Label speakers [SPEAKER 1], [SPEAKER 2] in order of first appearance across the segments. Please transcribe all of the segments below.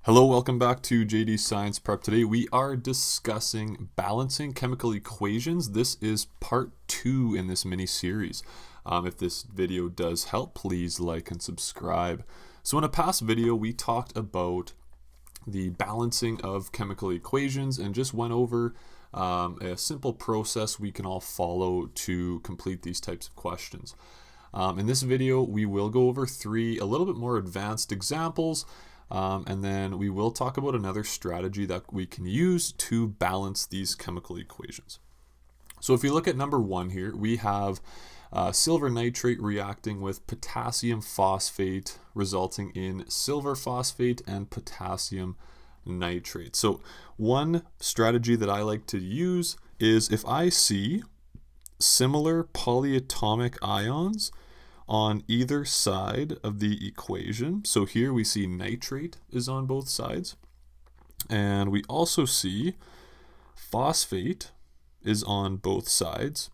[SPEAKER 1] Hello, welcome back to JD Science Prep. Today we are discussing balancing chemical equations. This is part 2 in this mini series. If this video does help, please like and subscribe. So in a past video we talked about the balancing of chemical equations and just went over a simple process we can all follow to complete these types of questions. In this video we will go over 3 a little bit more advanced examples. And then we will talk about another strategy that we can use to balance these chemical equations. So if you look at number 1 here, we have silver nitrate reacting with potassium phosphate, resulting in silver phosphate and potassium nitrate. So one strategy that I like to use is if I see similar polyatomic ions on either side of the equation. So here we see nitrate is on both sides, and we also see phosphate is on both sides.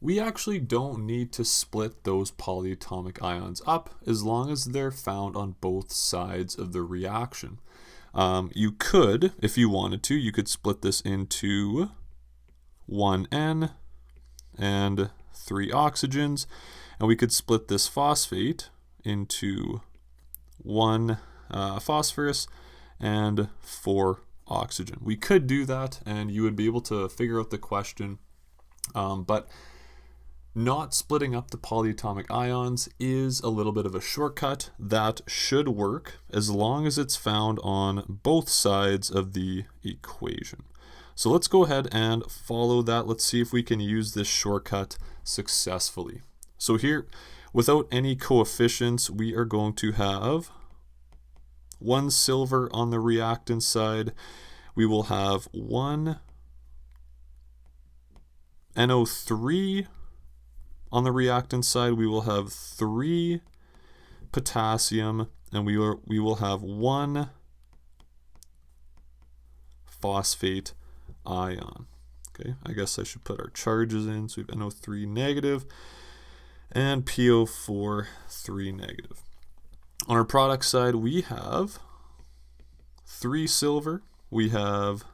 [SPEAKER 1] We actually don't need to split those polyatomic ions up as long as they're found on both sides of the reaction. You could, if you wanted to, you could split this into 1N and 3 oxygens. And we could split this phosphate into 1 phosphorus and 4 oxygen. We could do that and you would be able to figure out the question, but not splitting up the polyatomic ions is a little bit of a shortcut that should work as long as it's found on both sides of the equation. So let's go ahead and follow that. Let's see if we can use this shortcut successfully. So here, without any coefficients, we are going to have 1 silver on the reactant side. We will have 1 NO3 on the reactant side. We will have 3 potassium, and we will have 1 phosphate ion. Okay, I guess I should put our charges in. So we have NO3 negative and PO4 3 negative. On our product side, we have 3 silver, we have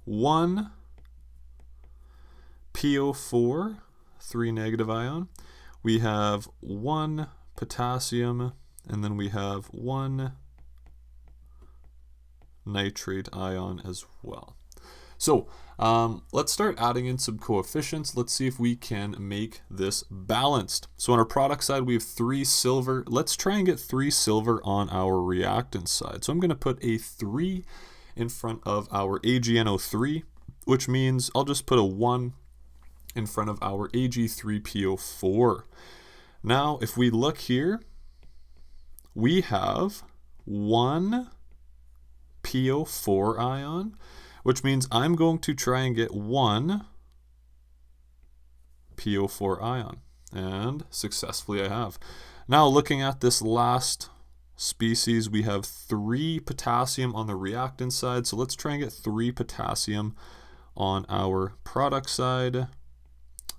[SPEAKER 1] 1 PO4 3 negative ion, we have 1 potassium, and then we have 1 nitrate ion as well. So let's start adding in some coefficients. Let's see if we can make this balanced. So on our product side, we have 3 silver. Let's try and get 3 silver on our reactant side. So I'm going to put a 3 in front of our AgNO3, which means I'll just put a 1 in front of our Ag3PO4. Now, if we look here, we have 1 PO4 ion, which means I'm going to try and get 1 PO4 ion, and successfully I have. Now looking at this last species, we have 3 potassium on the reactant side, so let's try and get 3 potassium on our product side,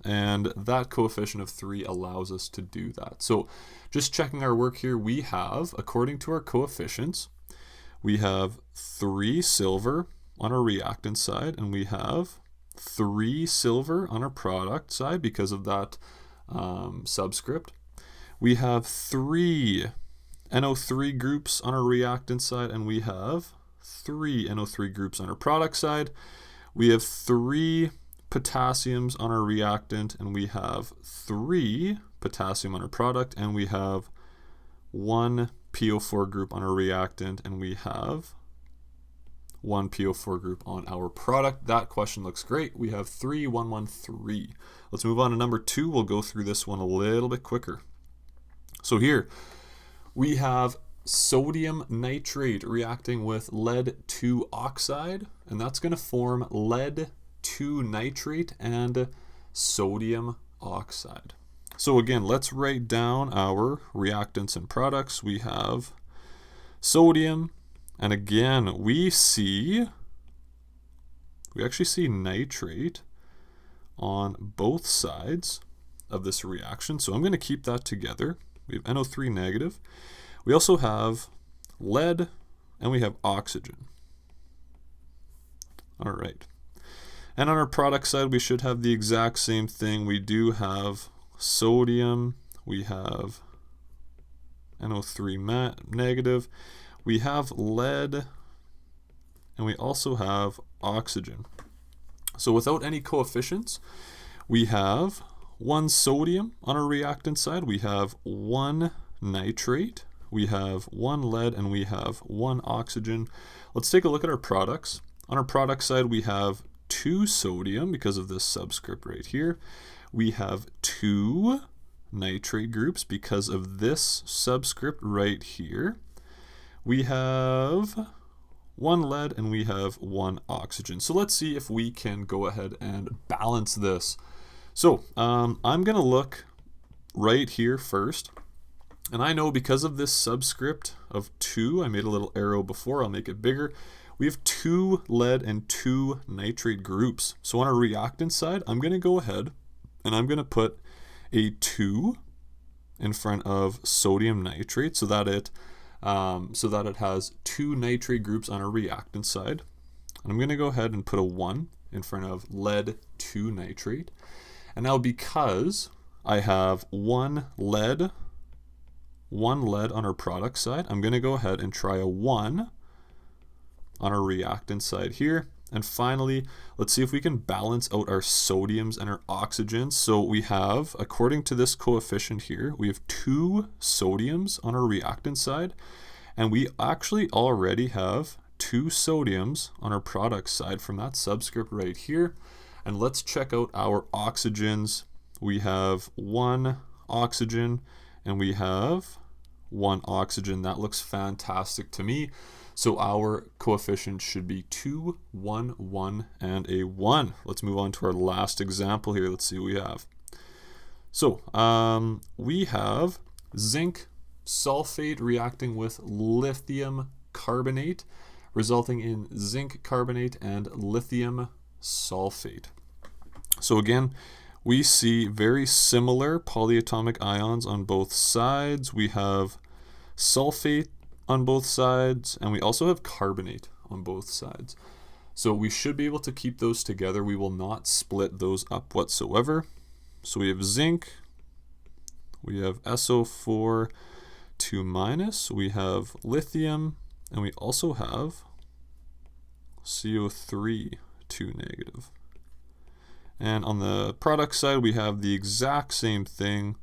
[SPEAKER 1] and that coefficient of 3 allows us to do that. So just checking our work here, we have, according to our coefficients, we have 3 silver on our reactant side, and we have 3 silver on our product side because of that subscript. We have 3 NO3 groups on our reactant side, and we have 3 NO3 groups on our product side. We have 3 potassiums on our reactant, and we have 3 potassium on our product, and we have 1 PO4 group on our reactant, and we have 1 PO4 group on our product. That question looks great. We have 3, 1, 1, 3. Let's move on to number 2. We'll go through this one a little bit quicker. So here we have sodium nitrate reacting with lead 2 oxide, and that's going to form lead 2 nitrate and sodium oxide. So again, let's write down our reactants and products. We have sodium, and again, we actually see nitrate on both sides of this reaction. So I'm going to keep that together. We have NO3 negative. We also have lead and we have oxygen. All right. And on our product side, we should have the exact same thing. We do have sodium, we have NO3 negative, we have lead, and we also have oxygen. So without any coefficients, we have 1 sodium on our reactant side, we have 1 nitrate, we have 1 lead, and we have 1 oxygen. Let's take a look at our products. On our product side, we have 2 sodium because of this subscript right here. We have 2 nitrate groups because of this subscript right here. We have 1 lead and we have 1 oxygen. So let's see if we can go ahead and balance this. So I'm going to look right here first. And I know because of this subscript of 2, I made a little arrow before, I'll make it bigger. We have 2 lead and 2 nitrate groups. So on our reactant side, I'm going to go ahead and I'm going to put a 2 in front of sodium nitrate so that it has 2 nitrate groups on our reactant side. And I'm going to go ahead and put a 1 in front of lead 2 nitrate. And now because I have 1 lead on our product side, I'm going to go ahead and try a 1 on our reactant side here. And finally, let's see if we can balance out our sodiums and our oxygens. So we have, according to this coefficient here, we have 2 sodiums on our reactant side, and we actually already have 2 sodiums on our product side from that subscript right here. And let's check out our oxygens. We have 1 oxygen and we have 1 oxygen. That looks fantastic to me. So our coefficient should be 2, 1, 1, and a 1. Let's move on to our last example here. Let's see what we have. So we have zinc sulfate reacting with lithium carbonate, resulting in zinc carbonate and lithium sulfate. So again, we see very similar polyatomic ions on both sides. We have sulfate on both sides, and we also have carbonate on both sides. So we should be able to keep those together. We will not split those up whatsoever. So we have zinc, we have SO4 2-, we have lithium, and we also have CO3 2-. And on the product side, we have the exact same thing.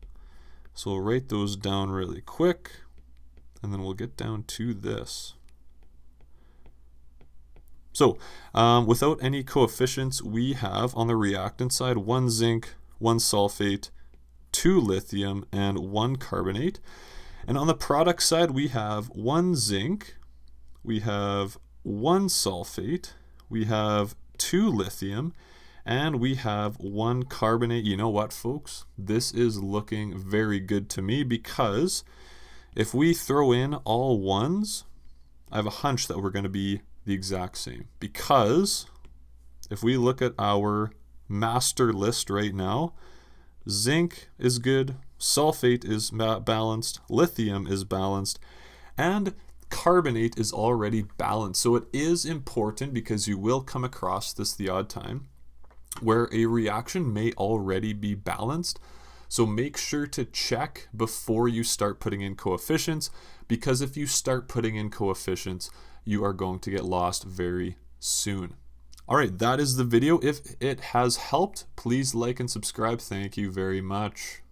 [SPEAKER 1] So we'll write those down really quick. And then we'll get down to this. So without any coefficients, we have on the reactant side 1 zinc, 1 sulfate, 2 lithium, and 1 carbonate. And on the product side, we have 1 zinc, we have 1 sulfate, we have 2 lithium, and we have 1 carbonate. You know what, folks? This is looking very good to me because if we throw in all 1s, I have a hunch that we're going to be the exact same. Because if we look at our master list right now, zinc is good, sulfate is balanced, lithium is balanced, and carbonate is already balanced. So it is important because you will come across this the odd time where a reaction may already be balanced. So make sure to check before you start putting in coefficients, because if you start putting in coefficients, you are going to get lost very soon. All right, that is the video. If it has helped, please like and subscribe. Thank you very much.